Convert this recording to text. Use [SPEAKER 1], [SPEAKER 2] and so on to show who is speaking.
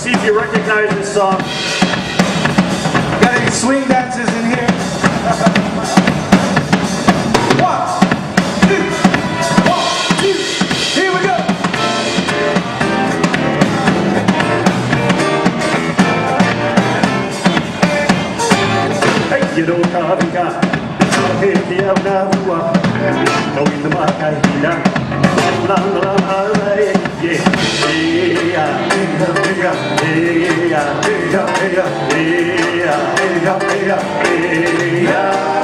[SPEAKER 1] see if you recognize this song.
[SPEAKER 2] Got any swing dancers in here? 1, 2, 1, 2, here we go!
[SPEAKER 1] Hey, you know Kawika, Kawika na hua, Kawin na makahila, Lang lang haray, yeah, yeah, yeah, yeah, yeah, yeah, yeah, yeah, yeah.